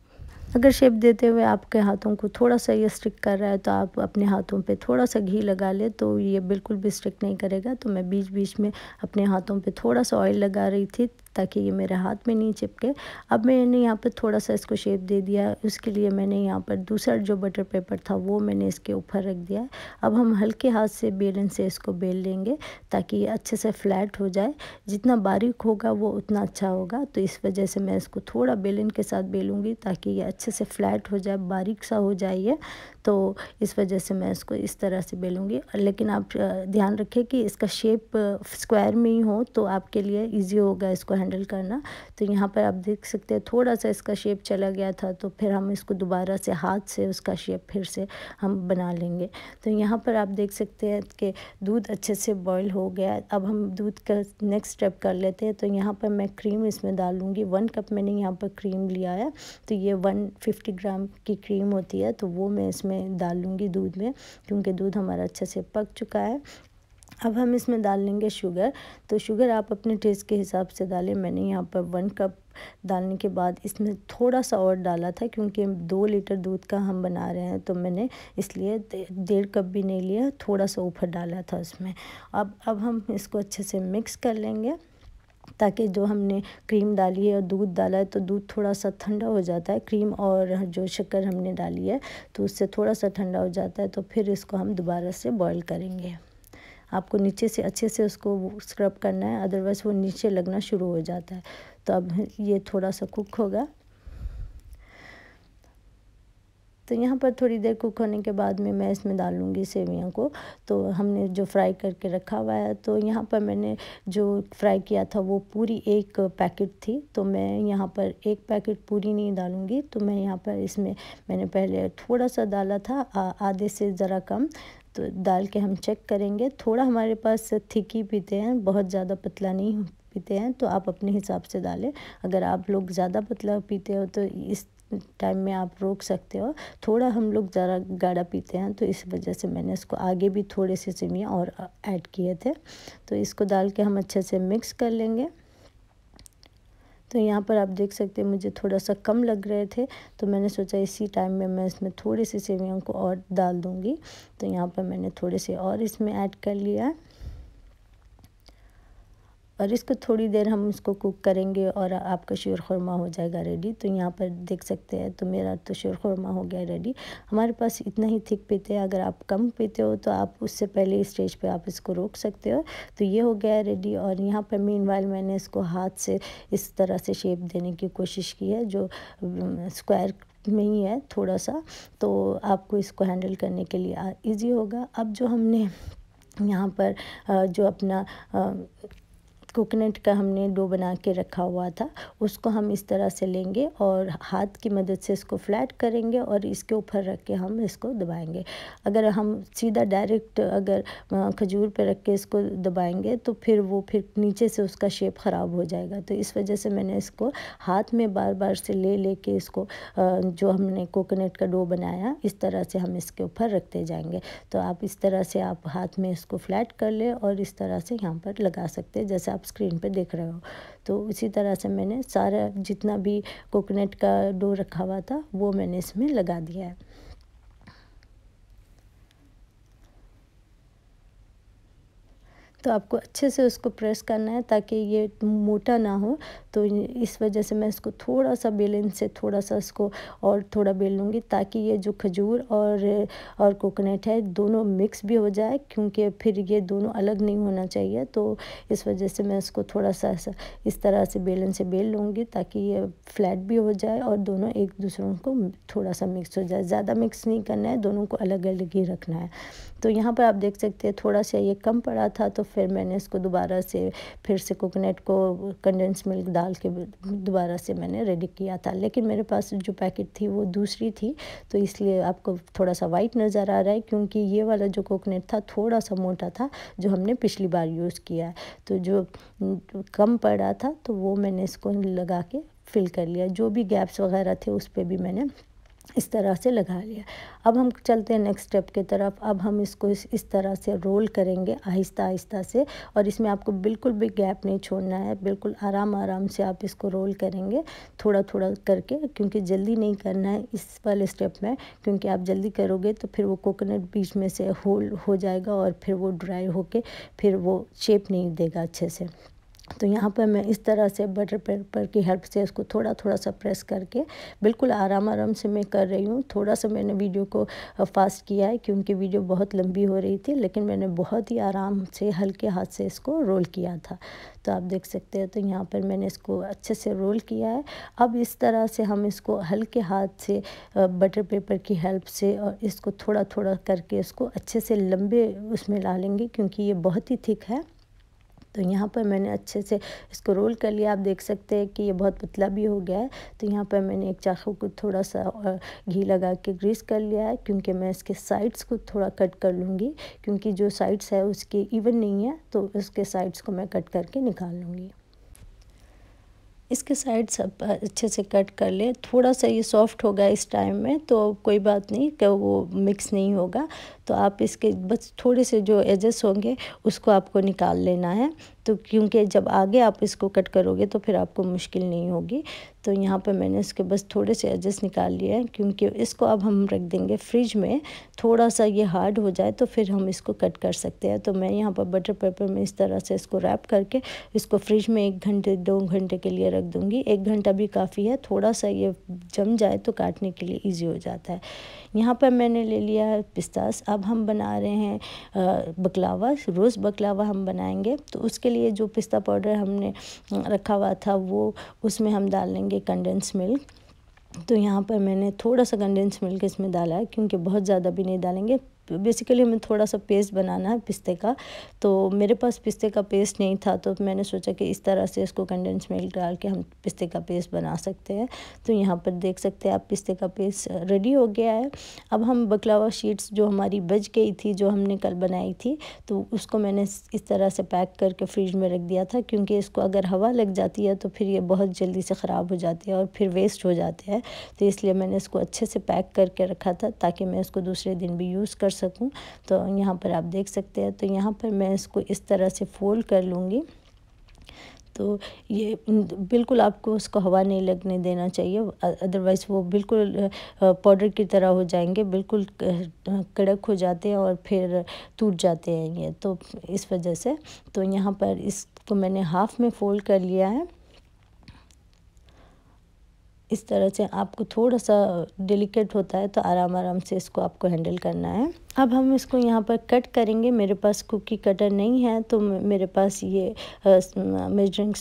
अगर शेप देते हुए आपके हाथों को थोड़ा सा ये स्टिक कर रहा है, तो आप अपने हाथों पे थोड़ा सा घी लगा ले, तो ये बिल्कुल भी स्टिक नहीं करेगा। तो मैं बीच बीच में अपने हाथों पे थोड़ा सा ऑयल लगा रही थी ताकि ये मेरे हाथ में नहीं चिपके। अब मैंने यहाँ पर थोड़ा सा इसको शेप दे दिया, उसके लिए मैंने यहाँ पर दूसरा जो बटर पेपर था वो मैंने इसके ऊपर रख दिया। अब हम हल्के हाथ से बेलन से इसको बेल लेंगे ताकि ये अच्छे से फ्लैट हो जाए। जितना बारीक होगा वो उतना अच्छा होगा। तो इस वजह से मैं इसको थोड़ा बेलन के साथ बेलूँगी ताकि ये अच्छे से फ्लैट हो जाए, बारीक सा हो जाए ये। तो इस वजह से मैं इसको इस तरह से बेलूँगी। लेकिन आप ध्यान रखें कि इसका शेप स्क्वायर में ही हो, तो आपके लिए ईजी होगा इसको हैंडल करना। तो यहाँ पर आप देख सकते हैं थोड़ा सा इसका शेप चला गया था, तो फिर हम इसको दोबारा से हाथ से उसका शेप फिर से हम बना लेंगे। तो यहाँ पर आप देख सकते हैं कि दूध अच्छे से बॉईल हो गया। अब हम दूध का नेक्स्ट स्टेप कर लेते हैं। तो यहाँ पर मैं क्रीम इसमें डालूँगी। 1 कप मैंने यहाँ पर क्रीम लिया है, तो ये 150 ग्राम की क्रीम होती है, तो वो मैं इसमें डाल लूँगी दूध में, क्योंकि दूध हमारा अच्छे से पक चुका है। अब हम इसमें डाल लेंगे शुगर। तो शुगर आप अपने टेस्ट के हिसाब से डालें। मैंने यहाँ पर 1 कप डालने के बाद इसमें थोड़ा सा और डाला था, क्योंकि 2 लीटर दूध का हम बना रहे हैं, तो मैंने इसलिए 1.5 कप भी नहीं लिया, थोड़ा सा ऊपर डाला था उसमें। अब हम इसको अच्छे से मिक्स कर लेंगे, ताकि जो हमने क्रीम डाली है और दूध डाला है, तो दूध थोड़ा सा ठंडा हो जाता है। क्रीम और जो शक्कर हमने डाली है तो उससे थोड़ा सा ठंडा हो जाता है। तो फिर इसको हम दोबारा से बॉईल करेंगे। आपको नीचे से अच्छे से उसको स्क्रब करना है, अदरवाइज़ वो नीचे लगना शुरू हो जाता है। तो अब ये थोड़ा सा कुक होगा। तो यहाँ पर थोड़ी देर कुक होने के बाद में मैं इसमें डाल लूँगी सेवियाँ को। तो हमने जो फ्राई करके रखा हुआ है, तो यहाँ पर मैंने जो फ्राई किया था वो पूरी 1 पैकेट थी, तो मैं यहाँ पर 1 पैकेट पूरी नहीं डालूँगी। तो मैं यहाँ पर इसमें मैंने पहले थोड़ा सा डाला था, आधे से ज़रा कम। तो डाल के हम चेक करेंगे। थोड़ा हमारे पास थिक ही पीते हैं, बहुत ज़्यादा पतला नहीं पीते हैं, तो आप अपने हिसाब से डालें। अगर आप लोग ज़्यादा पतला पीते हो तो इस टाइम में आप रोक सकते हो। थोड़ा हम लोग ज़रा गाढ़ा पीते हैं, तो इस वजह से मैंने इसको आगे भी थोड़े से सेवियाँ और ऐड किए थे। तो इसको डाल के हम अच्छे से मिक्स कर लेंगे। तो यहाँ पर आप देख सकते हैं मुझे थोड़ा सा कम लग रहे थे, तो मैंने सोचा इसी टाइम में मैं इसमें थोड़ी सी सेवियों को और डाल दूँगी। तो यहाँ पर मैंने थोड़े से और इसमें ऐड कर लिया है, और इसको थोड़ी देर हम इसको कुक करेंगे और आपका शीर खुरमा हो जाएगा रेडी। तो यहाँ पर देख सकते हैं, तो मेरा तो शीर खुरमा हो गया रेडी। हमारे पास इतना ही थिक पीते हैं, अगर आप कम पीते हो तो आप उससे पहले इस स्टेज पे आप इसको रोक सकते हो। तो ये हो गया रेडी। और यहाँ पर मीनवाइल मैंने इसको हाथ से इस तरह से शेप देने की कोशिश की है, जो स्क्वायर में ही है थोड़ा सा, तो आपको इसको हैंडल करने के लिए ईजी होगा। अब जो हमने यहाँ पर जो अपना कोकोनट का हमने डो बना के रखा हुआ था, उसको हम इस तरह से लेंगे और हाथ की मदद से इसको फ्लैट करेंगे और इसके ऊपर रख के हम इसको दबाएंगे। अगर हम सीधा डायरेक्ट अगर खजूर पे रख के इसको दबाएंगे तो फिर नीचे से उसका शेप ख़राब हो जाएगा। तो इस वजह से मैंने इसको हाथ में बार बार से ले के इसको जो हमने कोकोनट का डो बनाया, इस तरह से हम इसके ऊपर रखते जाएंगे। तो आप इस तरह से आप हाथ में इसको फ्लैट कर ले और इस तरह से यहाँ पर लगा सकते हैं, जैसे आप स्क्रीन पे देख रहे हो। तो इसी तरह से मैंने सारा जितना भी कोकोनट का डो रखा हुआ था वो मैंने इसमें लगा दिया है। तो आपको अच्छे से उसको प्रेस करना है ताकि ये मोटा ना हो। तो इस वजह से मैं इसको थोड़ा सा बेलन से थोड़ा सा इसको और थोड़ा बेल लूँगी, ताकि ये जो खजूर और कोकोनट है दोनों मिक्स भी हो जाए, क्योंकि फिर ये दोनों अलग नहीं होना चाहिए। तो इस वजह से मैं इसको थोड़ा सा इस तरह से बेलन से बेल लूँगी, ताकि ये फ्लैट भी हो जाए और दोनों एक दूसरों को थोड़ा सा मिक्स हो जाए। ज़्यादा मिक्स नहीं करना है, दोनों को अलग अलग ही रखना है। तो यहाँ पर आप देख सकते हैं थोड़ा सा ये कम पड़ा था, तो फिर मैंने इसको दोबारा से फिर से कोकोनट को कंडेंस मिल्क डाल के दोबारा से मैंने रेडी किया था। लेकिन मेरे पास जो पैकेट थी वो दूसरी थी, तो इसलिए आपको थोड़ा सा वाइट नज़र आ रहा है, क्योंकि ये वाला जो कोकोनट था थोड़ा सा मोटा था जो हमने पिछली बार यूज़ किया है। तो जो कम पड़ा था तो वो मैंने इसको लगा के फिल कर लिया। जो भी गैप्स वगैरह थे उस पर भी मैंने इस तरह से लगा लिया। अब हम चलते हैं नेक्स्ट स्टेप की तरफ। अब हम इसको इस तरह से रोल करेंगे आहिस्ता आहिस्ता से, और इसमें आपको बिल्कुल भी गैप नहीं छोड़ना है, बिल्कुल आराम आराम से आप इसको रोल करेंगे थोड़ा थोड़ा करके, क्योंकि जल्दी नहीं करना है इस वाले स्टेप में, क्योंकि आप जल्दी करोगे तो फिर वो कोकोनट बीच में से होल हो जाएगा और फिर वो ड्राई होके फिर वो शेप नहीं देगा अच्छे से। तो यहाँ पर मैं इस तरह से बटर पेपर की हेल्प से इसको थोड़ा थोड़ा सा प्रेस करके बिल्कुल आराम आराम से मैं कर रही हूँ। थोड़ा सा मैंने वीडियो को फास्ट किया है, क्योंकि वीडियो बहुत लंबी हो रही थी, लेकिन मैंने बहुत ही आराम से हल्के हाथ से इसको रोल किया था। तो आप देख सकते हैं, तो यहाँ पर मैंने इसको अच्छे से रोल किया है। अब इस तरह से हम इसको हल्के हाथ से बटर पेपर की हेल्प से और इसको थोड़ा थोड़ा करके इसको अच्छे से लंबे उसमें ला लेंगे, क्योंकि ये बहुत ही थिक है। तो यहाँ पर मैंने अच्छे से इसको रोल कर लिया। आप देख सकते हैं कि ये बहुत पतला भी हो गया है। तो यहाँ पर मैंने एक चाकू को थोड़ा सा घी लगा के ग्रीस कर लिया है, क्योंकि मैं इसके साइड्स को थोड़ा कट कर लूँगी, क्योंकि जो साइड्स है उसके इवन नहीं है, तो उसके साइड्स को मैं कट करके निकाल लूँगी। इसके साइड सब अच्छे से कट कर ले। थोड़ा सा ये सॉफ्ट होगा इस टाइम में, तो कोई बात नहीं कि वो मिक्स नहीं होगा। तो आप इसके बस थोड़े से जो एजेस होंगे उसको आपको निकाल लेना है, तो क्योंकि जब आगे आप इसको कट करोगे तो फिर आपको मुश्किल नहीं होगी। तो यहाँ पर मैंने इसके बस थोड़े से एजेस निकाल लिए हैं, क्योंकि इसको अब हम रख देंगे फ्रिज में। थोड़ा सा ये हार्ड हो जाए तो फिर हम इसको कट कर सकते हैं। तो मैं यहाँ पर बटर पेपर में इस तरह से इसको रैप करके इसको फ्रिज में 1 घंटे 2 घंटे के लिए रख दूँगी। 1 घंटा भी काफ़ी है, थोड़ा सा ये जम जाए तो काटने के लिए ईजी हो जाता है। यहाँ पर मैंने ले लिया है पिस्तास। अब हम बना रहे हैं बकलावा, रोज़ बकलावा हम बनाएंगे। तो उसके लिए जो पिस्ता पाउडर हमने रखा हुआ था वो उसमें हम डाल लेंगे कंडेंस मिल्क। तो यहाँ पर मैंने थोड़ा सा कंडेंस मिल्क इसमें डाला है, क्योंकि बहुत ज़्यादा भी नहीं डालेंगे। बेसिकली हमें थोड़ा सा पेस्ट बनाना है पिस्ते का, तो मेरे पास पिस्ते का पेस्ट नहीं था, तो मैंने सोचा कि इस तरह से इसको कंडेंस मिल्क डाल के हम पिस्ते का पेस्ट बना सकते हैं। तो यहाँ पर देख सकते हैं आप पिस्ते का पेस्ट रेडी हो गया है। अब हम बकलावा शीट्स जो हमारी बच गई थी, जो हमने कल बनाई थी, तो उसको मैंने इस तरह से पैक करके फ्रिज में रख दिया था, क्योंकि इसको अगर हवा लग जाती है तो फिर ये बहुत जल्दी से ख़राब हो जाती है और फिर वेस्ट हो जाते हैं। तो इसलिए मैंने इसको अच्छे से पैक करके रखा था, ताकि मैं इसको दूसरे दिन भी यूज़ कर सकूं। तो यहाँ पर आप देख सकते हैं। तो यहाँ पर मैं इसको इस तरह से फोल्ड कर लूँगी। तो ये बिल्कुल आपको उसको हवा नहीं लगने देना चाहिए, अदरवाइज़ वो बिल्कुल पाउडर की तरह हो जाएंगे, बिल्कुल कड़क हो जाते हैं और फिर टूट जाते हैं ये, तो इस वजह से। तो यहाँ पर इसको मैंने हाफ़ में फ़ोल्ड कर लिया है। इस तरह से आपको थोड़ा सा डेलिकेट होता है, तो आराम आराम से इसको आपको हैंडल करना है। अब हम इसको यहाँ पर कट करेंगे। मेरे पास कुकी कटर नहीं है, तो मेरे पास ये मेजरिंग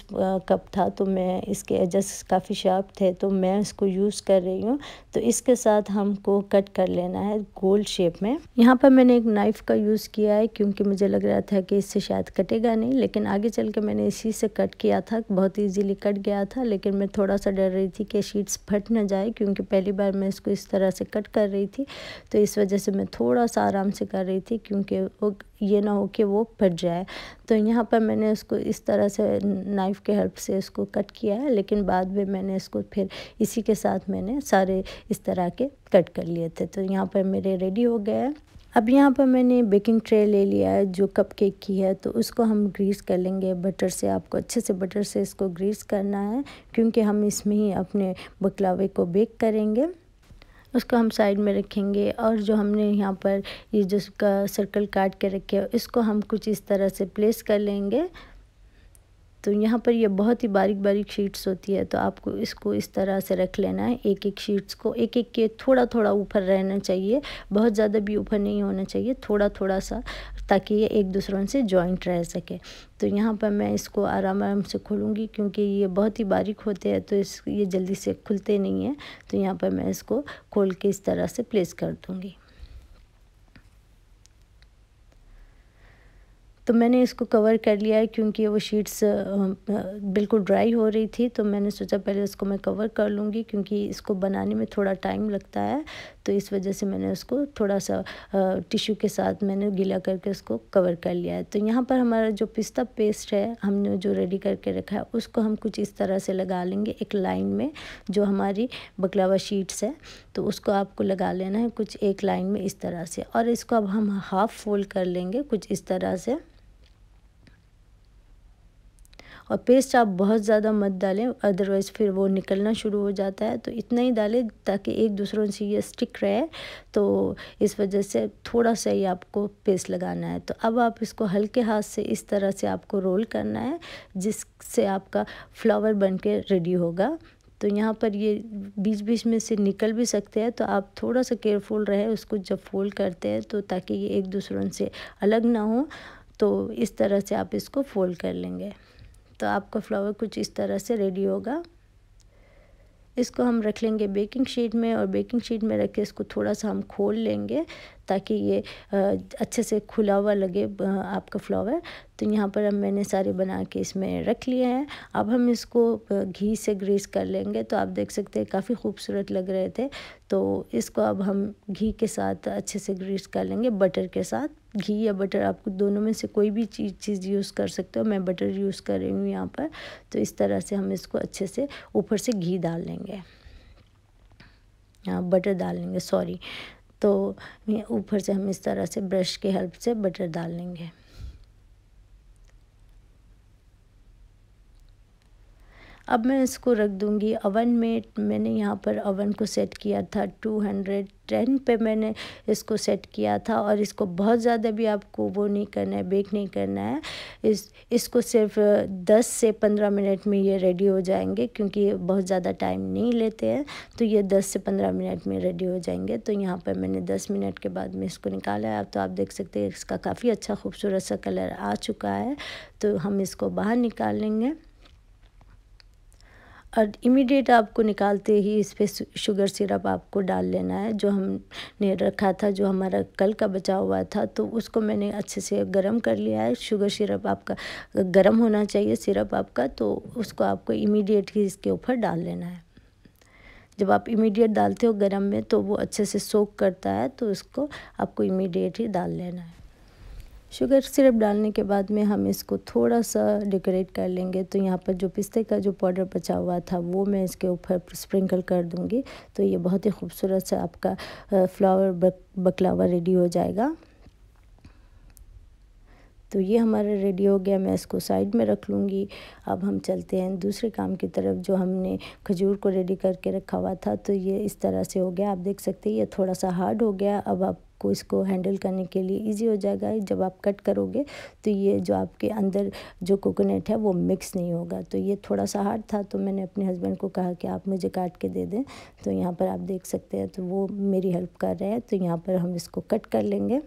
कप था, तो मैं इसके एजेस काफ़ी शार्प थे, तो मैं इसको यूज़ कर रही हूँ। तो इसके साथ हमको कट कर लेना है गोल शेप में। यहाँ पर मैंने एक नाइफ़ का यूज़ किया है, क्योंकि मुझे लग रहा था कि इससे शायद कटेगा नहीं, लेकिन आगे चल के मैंने इसी से कट किया था, बहुत ईजीली कट गया था। लेकिन मैं थोड़ा सा डर रही थी कि शीट्स फट ना जाए, क्योंकि पहली बार मैं इसको इस तरह से कट कर रही थी, तो इस वजह से मैं थोड़ा सा आराम से कर रही थी, क्योंकि वो ये ना हो कि वो फट जाए। तो यहाँ पर मैंने इसको इस तरह से नाइफ़ के हेल्प से इसको कट किया है, लेकिन बाद में मैंने इसको फिर इसी के साथ मैंने सारे इस तरह के कट कर लिए थे। तो यहाँ पर मेरे रेडी हो गया है। अब यहाँ पर मैंने बेकिंग ट्रे ले लिया है जो कपकेक की है, तो उसको हम ग्रीस कर लेंगे बटर से। आपको अच्छे से बटर से इसको ग्रीस करना है, क्योंकि हम इसमें ही अपने बकलावे को बेक करेंगे। उसको हम साइड में रखेंगे, और जो हमने यहाँ पर ये जिसका सर्कल काट के रखे है, इसको हम कुछ इस तरह से प्लेस कर लेंगे। तो यहाँ पर ये बहुत ही बारीक बारीक शीट्स होती है, तो आपको इसको इस तरह से रख लेना है। एक एक शीट्स को एक एक के थोड़ा थोड़ा ऊपर रहना चाहिए, बहुत ज़्यादा भी ऊपर नहीं होना चाहिए, थोड़ा थोड़ा सा, ताकि ये एक दूसरों से जॉइंट रह सके। तो यहाँ पर मैं इसको आराम आराम से खोलूँगी, क्योंकि ये बहुत ही बारीक होते हैं, तो ये जल्दी से खुलते नहीं हैं। तो यहाँ पर मैं इसको खोल के इस तरह से प्लेस कर दूँगी। तो मैंने इसको कवर कर लिया है, क्योंकि वो शीट्स बिल्कुल ड्राई हो रही थी, तो मैंने सोचा पहले इसको मैं कवर कर लूँगी, क्योंकि इसको बनाने में थोड़ा टाइम लगता है। तो इस वजह से मैंने उसको थोड़ा सा टिश्यू के साथ मैंने गीला करके उसको कवर कर लिया है। तो यहाँ पर हमारा जो पिस्ता पेस्ट है हमने जो रेडी करके रखा है, उसको हम कुछ इस तरह से लगा लेंगे एक लाइन में, जो हमारी बकलावा शीट्स है, तो उसको आपको लगा लेना है कुछ एक लाइन में इस तरह से। और इसको अब हम हाफ़ फोल्ड कर लेंगे कुछ इस तरह से। और पेस्ट आप बहुत ज़्यादा मत डालें, अदरवाइज़ फिर वो निकलना शुरू हो जाता है। तो इतना ही डालें ताकि एक दूसरों से ये स्टिक रहे, तो इस वजह से थोड़ा सा ही आपको पेस्ट लगाना है। तो अब आप इसको हल्के हाथ से इस तरह से आपको रोल करना है, जिससे आपका फ्लावर बन के रेडी होगा। तो यहाँ पर ये बीच बीच में से निकल भी सकते हैं, तो आप थोड़ा सा केयरफुल रहे उसको जब फोल्ड करते हैं, तो ताकि ये एक दूसरों से अलग ना हो। तो इस तरह से आप इसको फोल्ड कर लेंगे, तो आपका फ्लावर कुछ इस तरह से रेडी होगा। इसको हम रख लेंगे बेकिंग शीट में, और बेकिंग शीट में रख के इसको थोड़ा सा हम खोल लेंगे, ताकि ये अच्छे से खुला हुआ लगे आपका फ्लावर। तो यहाँ पर अब मैंने सारे बना के इसमें रख लिए हैं। अब हम इसको घी से ग्रीस कर लेंगे। तो आप देख सकते हैं काफ़ी खूबसूरत लग रहे थे। तो इसको अब हम घी के साथ अच्छे से ग्रीस कर लेंगे, बटर के साथ। घी या बटर आपको दोनों में से कोई भी चीज़ यूज़ कर सकते हो। मैं बटर यूज़ कर रही हूँ यहाँ पर। तो इस तरह से हम इसको अच्छे से ऊपर से घी डाल लेंगे, बटर डाल लेंगे, सॉरी। तो ऊपर से हम इस तरह से ब्रश के हेल्प से बटर डाल लेंगे। अब मैं इसको रख दूँगी अवन में। मैंने यहाँ पर अवन को सेट किया था 210 पे मैंने इसको सेट किया था। और इसको बहुत ज़्यादा भी आपको वो नहीं करना है, बेक नहीं करना है। इसको सिर्फ 10 से 15 मिनट में ये रेडी हो जाएंगे, क्योंकि ये बहुत ज़्यादा टाइम नहीं लेते हैं। तो ये 10 से 15 मिनट में रेडी हो जाएंगे। तो यहाँ पर मैंने 10 मिनट के बाद में इसको निकाला है। अब तो आप देख सकते हैं इसका काफ़ी अच्छा खूबसूरत सा कलर आ चुका है। तो हम इसको बाहर निकाल लेंगे। और इमीडिएट आपको निकालते ही इस पर शुगर सिरप आपको डाल लेना है, जो हमने रखा था, जो हमारा कल का बचा हुआ था। तो उसको मैंने अच्छे से गरम कर लिया है। शुगर सिरप आपका गरम होना चाहिए, सिरप आपका। तो उसको आपको इमीडिएट ही इसके ऊपर डाल लेना है। जब आप इमीडिएट डालते हो गरम में तो वो अच्छे से सोक करता है। तो उसको आपको इमीडिएट ही डाल लेना है। शुगर सिरप डालने के बाद में हम इसको थोड़ा सा डेकोरेट कर लेंगे। तो यहाँ पर जो पिस्ते का जो पाउडर बचा हुआ था वो मैं इसके ऊपर स्प्रिंकल कर दूँगी। तो ये बहुत ही खूबसूरत सा आपका फ्लावर बकलावा रेडी हो जाएगा। तो ये हमारा रेडी हो गया। मैं इसको साइड में रख लूँगी। अब हम चलते हैं दूसरे काम की तरफ, जो हमने खजूर को रेडी करके रखा हुआ था। तो ये इस तरह से हो गया। आप देख सकते हैं ये थोड़ा सा हार्ड हो गया। अब आपको इसको हैंडल करने के लिए इजी हो जाएगा। जब आप कट करोगे तो ये जो आपके अंदर जो कोकोनट है वो मिक्स नहीं होगा। तो ये थोड़ा सा हार्ड था। तो मैंने अपने हस्बैंड को कहा कि आप मुझे काट के दे दें। तो यहाँ पर आप देख सकते हैं, तो वो मेरी हेल्प कर रहे हैं। तो यहाँ पर हम इसको कट कर लेंगे।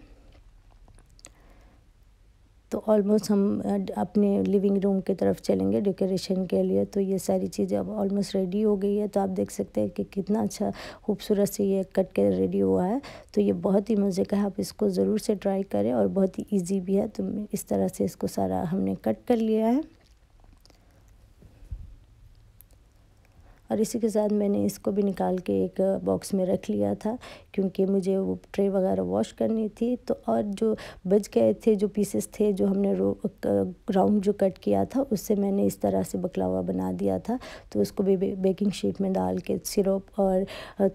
तो ऑलमोस्ट हम अपने लिविंग रूम की तरफ चलेंगे डेकोरेशन के लिए। तो ये सारी चीज़ें अब ऑलमोस्ट रेडी हो गई है। तो आप देख सकते हैं कि कितना अच्छा खूबसूरत से ये कट के रेडी हुआ है। तो ये बहुत ही मज़े का है, आप इसको ज़रूर से ट्राई करें। और बहुत ही ईजी भी है। तो इस तरह से इसको सारा हमने कट कर लिया है। और इसी के साथ मैंने इसको भी निकाल के एक बॉक्स में रख लिया था, क्योंकि मुझे वो ट्रे वगैरह वॉश करनी थी। तो और जो बच गए थे, जो पीसेस थे, जो हमने राउंड जो कट किया था, उससे मैंने इस तरह से बकलावा बना दिया था। तो उसको भी बेकिंग शीट में डाल के सिरप और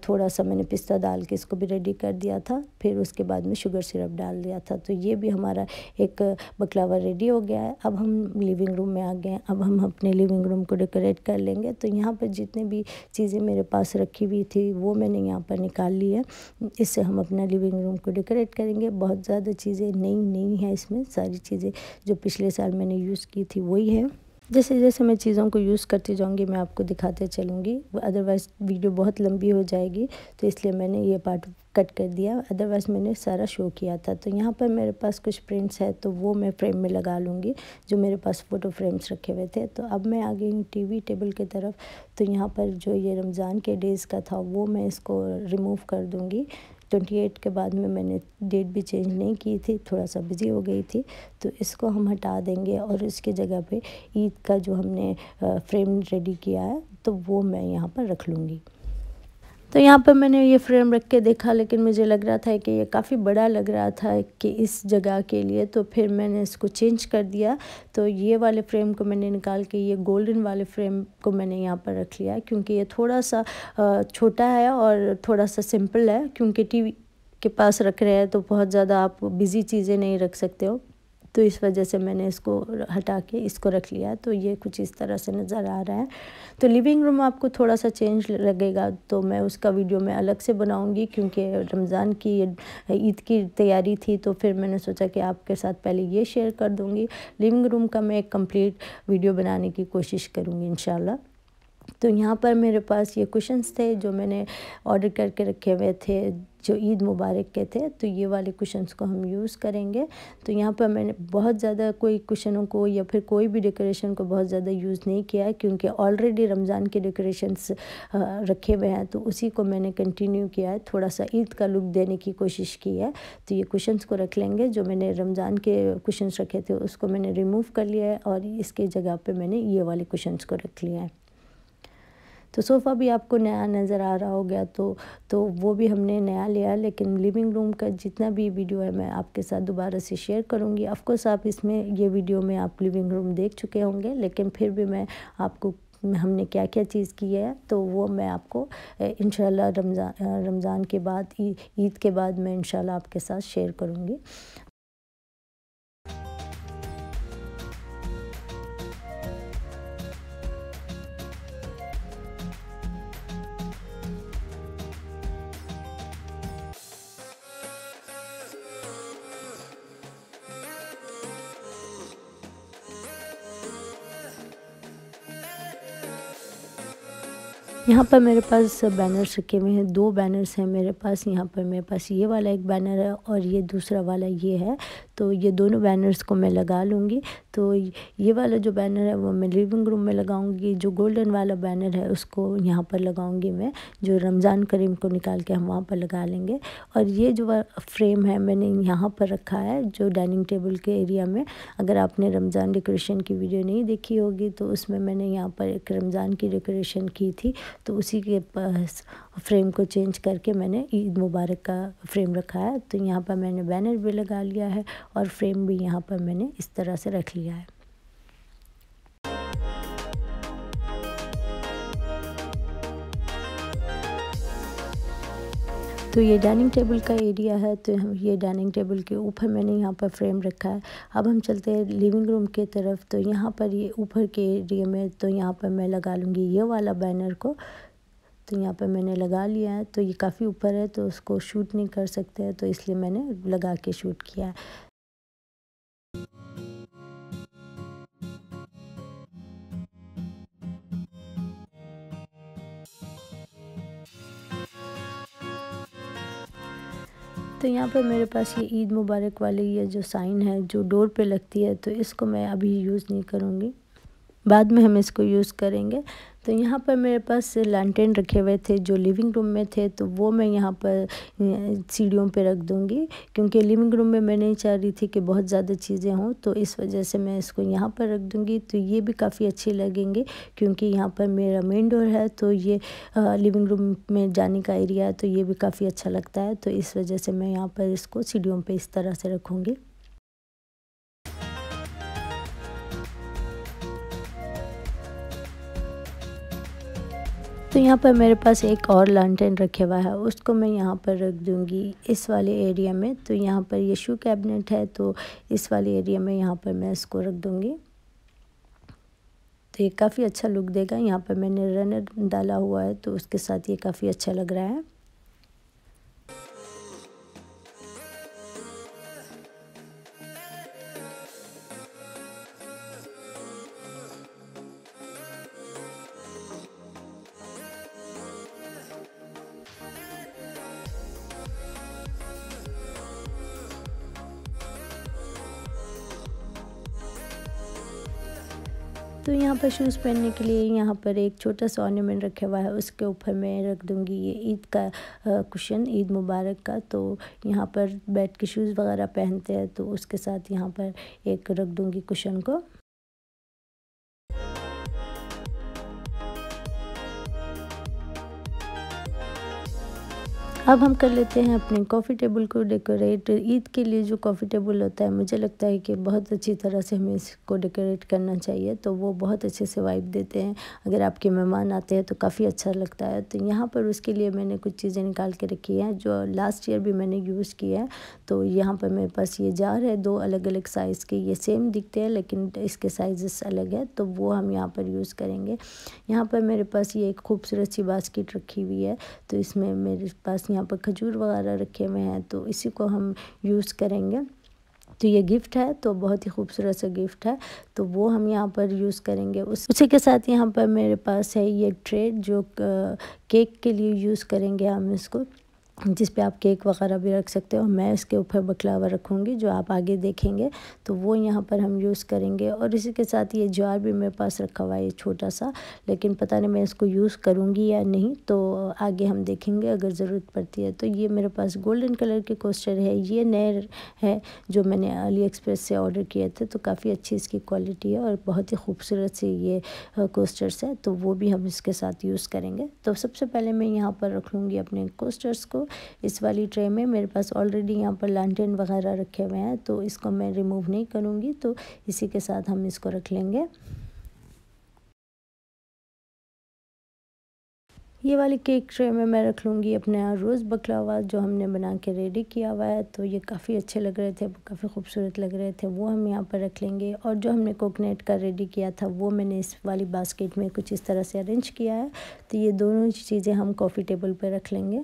थोड़ा सा मैंने पिस्ता डाल के इसको भी रेडी कर दिया था। फिर उसके बाद में शुगर सिरप डाल दिया था। तो ये भी हमारा एक बकलावा रेडी हो गया है। अब हम लिविंग रूम में आ गए हैं। अब हम अपने लिविंग रूम को डेकोरेट कर लेंगे। तो यहाँ पर जितने भी चीज़ें मेरे पास रखी हुई थी वो मैंने यहाँ पर निकाल ली है। इससे हम अपना लिविंग रूम को डेकोरेट करेंगे। बहुत ज़्यादा चीज़ें नई है इसमें। सारी चीज़ें जो पिछले साल मैंने यूज़ की थी वही है। जैसे जैसे मैं चीज़ों को यूज़ करती जाऊँगी मैं आपको दिखाते चलूँगी, अदरवाइज़ वीडियो बहुत लंबी हो जाएगी। तो इसलिए मैंने ये पार्ट कट कर दिया, अदरवाइज़ मैंने सारा शो किया था। तो यहाँ पर मेरे पास कुछ प्रिंट्स है, तो वो मैं फ्रेम में लगा लूँगी, जो मेरे पास फ़ोटो फ्रेम्स रखे हुए थे। तो अब मैं आ गई हूँ टीवी टेबल की तरफ। तो यहाँ पर जो ये रमज़ान के डेज़ का था वो मैं इसको रिमूव कर दूँगी। 28 के बाद में मैंने डेट भी चेंज नहीं की थी, थोड़ा सा बिज़ी हो गई थी। तो इसको हम हटा देंगे और इसकी जगह पे ईद का जो हमने फ्रेम रेडी किया है तो वो मैं यहाँ पर रख लूँगी। तो यहाँ पर मैंने ये फ्रेम रख के देखा, लेकिन मुझे लग रहा था कि ये काफ़ी बड़ा लग रहा था कि इस जगह के लिए। तो फिर मैंने इसको चेंज कर दिया। तो ये वाले फ्रेम को मैंने निकाल के ये गोल्डन वाले फ्रेम को मैंने यहाँ पर रख लिया, क्योंकि ये थोड़ा सा छोटा है और थोड़ा सा सिंपल है। क्योंकि टीवी के पास रख रहे हैं तो बहुत ज़्यादा आप बिज़ी चीज़ें नहीं रख सकते हो। तो इस वजह से मैंने इसको हटा के इसको रख लिया। तो ये कुछ इस तरह से नज़र आ रहा है। तो लिविंग रूम आपको थोड़ा सा चेंज लगेगा, तो मैं उसका वीडियो मैं अलग से बनाऊंगी, क्योंकि रमज़ान की ईद की तैयारी थी। तो फिर मैंने सोचा कि आपके साथ पहले ये शेयर कर दूंगी। लिविंग रूम का मैं एक कंप्लीट वीडियो बनाने की कोशिश करूँगी इंशाल्लाह। तो यहाँ पर मेरे पास ये कुशन्स थे जो मैंने ऑर्डर करके रखे हुए थे, जो ईद मुबारक के थे। तो ये वाले कुशन्स को हम यूज़ करेंगे। तो यहाँ पर मैंने बहुत ज़्यादा कोई कुशनों को या फिर कोई भी डेकोरेशन को बहुत ज़्यादा यूज़ नहीं किया है, क्योंकि ऑलरेडी रमज़ान के डेकोरेशंस रखे हुए हैं, तो उसी को मैंने कंटिन्यू किया है। थोड़ा सा ईद का लुक देने की कोशिश की है। तो ये कुशन्स को रख लेंगे। जो मैंने रमज़ान के कुशन्स रखे थे उसको मैंने रिमूव कर लिया है और इसके जगह पे मैंने ये वाले कुशन्स को रख लिया है। तो सोफ़ा भी आपको नया नज़र आ रहा होगा, तो वो भी हमने नया लिया। लेकिन लिविंग रूम का जितना भी वीडियो है मैं आपके साथ दोबारा से शेयर करूँगी। ऑफ़ कोर्स आप इसमें ये वीडियो में आप लिविंग रूम देख चुके होंगे, लेकिन फिर भी मैं आपको हमने क्या क्या चीज़ की है तो वो मैं आपको इंशाल्लाह रमज़ान के बाद ईद के बाद मैं इंशाल्लाह आपके साथ शेयर करूँगी। यहाँ पर मेरे पास बैनर्स रखे हुए हैं, 2 बैनर्स हैं मेरे पास। यहाँ पर मेरे पास ये वाला एक बैनर है और ये दूसरा वाला ये है। तो ये दोनों बैनर्स को मैं लगा लूँगी। तो ये वाला जो बैनर है वो मैं लिविंग रूम में लगाऊंगी। जो गोल्डन वाला बैनर है उसको यहाँ पर लगाऊंगी मैं, जो रमज़ान करीम को निकाल के हम वहाँ पर लगा लेंगे। और ये जो फ्रेम है मैंने यहाँ पर रखा है, जो डाइनिंग टेबल के एरिया में। अगर आपने रमज़ान डेकोरेशन की वीडियो नहीं देखी होगी तो उसमें मैंने यहाँ पर एक रमज़ान की डेकोरेशन की थी, तो उसी के पास फ्रेम को चेंज करके मैंने ईद मुबारक का फ्रेम रखा है। तो यहाँ पर मैंने बैनर भी लगा लिया है और फ्रेम भी यहाँ पर मैंने इस तरह से रख लिया है। तो ये डाइनिंग टेबल का एरिया है। तो ये डाइनिंग टेबल के ऊपर मैंने यहाँ पर फ्रेम रखा है। अब हम चलते हैं लिविंग रूम के तरफ। तो यहाँ पर ये ऊपर के एरिया में तो यहाँ पर मैं लगा लूँगी ये वाला बैनर को। तो यहाँ पर मैंने लगा लिया है। तो ये काफ़ी ऊपर है तो उसको शूट नहीं कर सकते हैं, तो इसलिए मैंने लगा के शूट किया है। तो यहाँ पर मेरे पास ये ईद मुबारक वाली ये जो साइन है जो डोर पे लगती है, तो इसको मैं अभी यूज़ नहीं करूँगी, बाद में हम इसको यूज़ करेंगे। तो यहाँ पर मेरे पास लैंटर्न रखे हुए थे जो लिविंग रूम में थे, तो वो मैं यहाँ पर सीढ़ियों पे रख दूँगी, क्योंकि लिविंग रूम में मैं नहीं चाह रही थी कि बहुत ज़्यादा चीज़ें हों, तो इस वजह से मैं इसको यहाँ पर रख दूँगी। तो ये भी काफ़ी अच्छे लगेंगे, क्योंकि यहाँ पर मेरा मेन डोर है, तो ये लिविंग रूम में जाने का एरिया है, तो ये भी काफ़ी अच्छा लगता है। तो इस वजह से मैं यहाँ पर इसको सीढ़ियों पर इस तरह से रखूँगी। तो यहाँ पर मेरे पास एक और लैंटर्न रखे हुआ है, उसको मैं यहाँ पर रख दूँगी इस वाले एरिया में। तो यहाँ पर ये शू कैबिनेट है, तो इस वाले एरिया में यहाँ पर मैं इसको रख दूँगी। तो ये काफ़ी अच्छा लुक देगा। यहाँ पर मैंने रनर डाला हुआ है, तो उसके साथ ये काफ़ी अच्छा लग रहा है। तो यहाँ पर शूज़ पहनने के लिए यहाँ पर एक छोटा सा ऑर्नामेंट रखा हुआ है, उसके ऊपर मैं रख दूँगी ये ईद का कुशन, ईद मुबारक का। तो यहाँ पर बैठ के शूज़ वगैरह पहनते हैं, तो उसके साथ यहाँ पर एक रख दूँगी कुशन को। अब हम कर लेते हैं अपने कॉफ़ी टेबल को डेकोरेट। ईद के लिए जो कॉफ़ी टेबल होता है, मुझे लगता है कि बहुत अच्छी तरह से हमें इसको डेकोरेट करना चाहिए, तो वो बहुत अच्छे से वाइब देते हैं। अगर आपके मेहमान आते हैं तो काफ़ी अच्छा लगता है। तो यहाँ पर उसके लिए मैंने कुछ चीज़ें निकाल के रखी हैं जो लास्ट ईयर भी मैंने यूज़ किया है। तो यहाँ पर मेरे पास ये जार है, 2 अलग अलग साइज़ के। ये सेम दिखते हैं लेकिन इसके साइज़ अलग है, तो वो हम यहाँ पर यूज़ करेंगे। यहाँ पर मेरे पास ये एक खूबसूरत सी बास्केट रखी हुई है, तो इसमें मेरे पास यहाँ पर खजूर वगैरह रखे हुए हैं, तो इसी को हम यूज़ करेंगे। तो ये गिफ्ट है, तो बहुत ही खूबसूरत सा गिफ्ट है, तो वो हम यहाँ पर यूज़ करेंगे। उसी के साथ यहाँ पर मेरे पास है ये ट्रे जो केक के लिए यूज़ करेंगे हम इसको, जिस पे आप केक वगैरह भी रख सकते हो। मैं इसके ऊपर बकलावा रखूँगी जो आप आगे देखेंगे, तो वो यहाँ पर हम यूज़ करेंगे। और इसी के साथ ये जार भी मेरे पास रखा हुआ है, ये छोटा सा, लेकिन पता नहीं मैं इसको यूज़ करूँगी या नहीं, तो आगे हम देखेंगे अगर ज़रूरत पड़ती है। तो ये मेरे पास गोल्डन कलर के कोस्टर है, ये नए है जो मैंने अली एक्सप्रेस से ऑर्डर किए थे, तो काफ़ी अच्छी इसकी क्वालिटी है और बहुत ही खूबसूरत से ये कोस्टर्स है, तो वो भी हम इसके साथ यूज़ करेंगे। तो सबसे पहले मैं यहाँ पर रख लूँगी अपने कोस्टर्स को इस वाली ट्रे में। मेरे पास ऑलरेडी यहाँ पर लैंटर्न वगैरह रखे हुए हैं, तो इसको मैं रिमूव नहीं करूँगी, तो इसी के साथ हम इसको रख लेंगे। ये वाली केक ट्रे में मैं रख लूँगी अपने रोज़ बकलावा जो हमने बना के रेडी किया हुआ है, तो ये काफ़ी अच्छे लग रहे थे, काफ़ी खूबसूरत लग रहे थे, वो हम यहाँ पर रख लेंगे। और जो हमने कोकोनट का रेडी किया था वो मैंने इस वाली बास्केट में कुछ इस तरह से अरेंज किया है, तो ये दोनों चीज़ें हम कॉफ़ी टेबल पर रख लेंगे।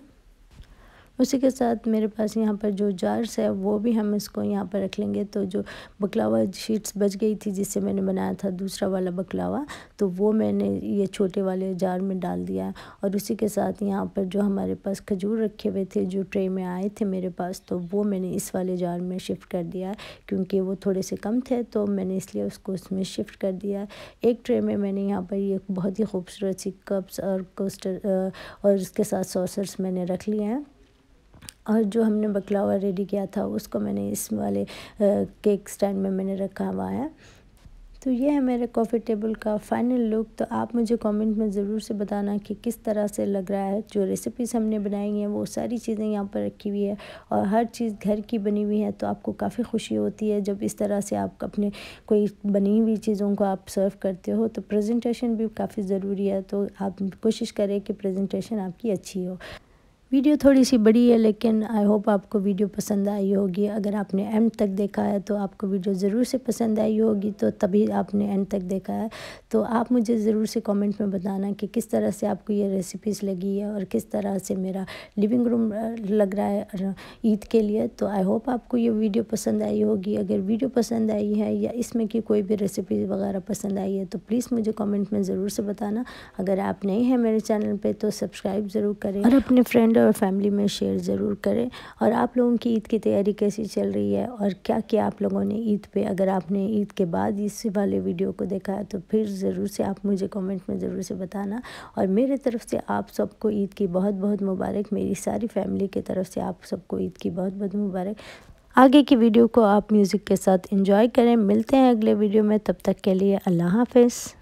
उसी के साथ मेरे पास यहाँ पर जो जार्स है वो भी हम इसको यहाँ पर रख लेंगे। तो जो बकलावा शीट्स बच गई थी जिससे मैंने बनाया था दूसरा वाला बकलावा, तो वो मैंने ये छोटे वाले जार में डाल दिया है। और उसी के साथ यहाँ पर जो हमारे पास खजूर रखे हुए थे जो ट्रे में आए थे मेरे पास, तो वो मैंने इस वाले जार में शिफ्ट कर दिया है, क्योंकि वो थोड़े से कम थे तो मैंने इसलिए उसको उसमें शिफ्ट कर दिया है। एक ट्रे में मैंने यहाँ पर ये बहुत ही खूबसूरत सी कप्स और कोस्टर और इसके साथ सॉसर्स मैंने रख लिए हैं। और जो हमने बकलावा रेडी किया था उसको मैंने इस वाले केक स्टैंड में मैंने रखा हुआ है। तो ये है मेरे कॉफ़ी टेबल का फाइनल लुक। तो आप मुझे कमेंट में ज़रूर से बताना कि किस तरह से लग रहा है। जो रेसिपीज़ हमने बनाई हैं वो सारी चीज़ें यहाँ पर रखी हुई है और हर चीज़ घर की बनी हुई है, तो आपको काफ़ी खुशी होती है जब इस तरह से आप अपने कोई बनी हुई चीज़ों को आप सर्व करते हो। तो प्रेजेंटेशन भी काफ़ी ज़रूरी है, तो आप कोशिश करें कि प्रेजेंटेशन आपकी अच्छी हो। वीडियो थोड़ी सी बड़ी है, लेकिन आई होप आपको वीडियो पसंद आई होगी। अगर आपने एंड तक देखा है तो आपको वीडियो ज़रूर से पसंद आई होगी, तो तभी आपने एंड तक देखा है। तो आप मुझे ज़रूर से कमेंट में बताना कि किस तरह से आपको ये रेसिपीज़ लगी है और किस तरह से मेरा लिविंग रूम लग रहा है ईद के लिए। तो आई होप आपको ये वीडियो पसंद आई होगी। अगर वीडियो पसंद आई है या इसमें की कोई भी रेसिपी वगैरह पसंद आई है तो प्लीज़ मुझे कमेंट में ज़रूर से बताना। अगर आप नए हैं मेरे चैनल पे तो सब्सक्राइब ज़रूर करें और अपने फ्रेंड और फैमिली में शेयर ज़रूर करें। और आप लोगों की ईद की तैयारी कैसी चल रही है और क्या किया आप लोगों ने ईद पे। अगर आपने ईद के बाद इस वाले वीडियो को देखा है तो फिर ज़रूर से आप मुझे कमेंट में ज़रूर से बताना। और मेरे तरफ से आप सबको ईद की बहुत बहुत मुबारक। मेरी सारी फैमिली की तरफ से आप सबको ईद की बहुत बहुत मुबारक। आगे की वीडियो को आप म्यूज़िक के साथ एंजॉय करें। मिलते हैं अगले वीडियो में, तब तक के लिए अल्लाह हाफ़िज़।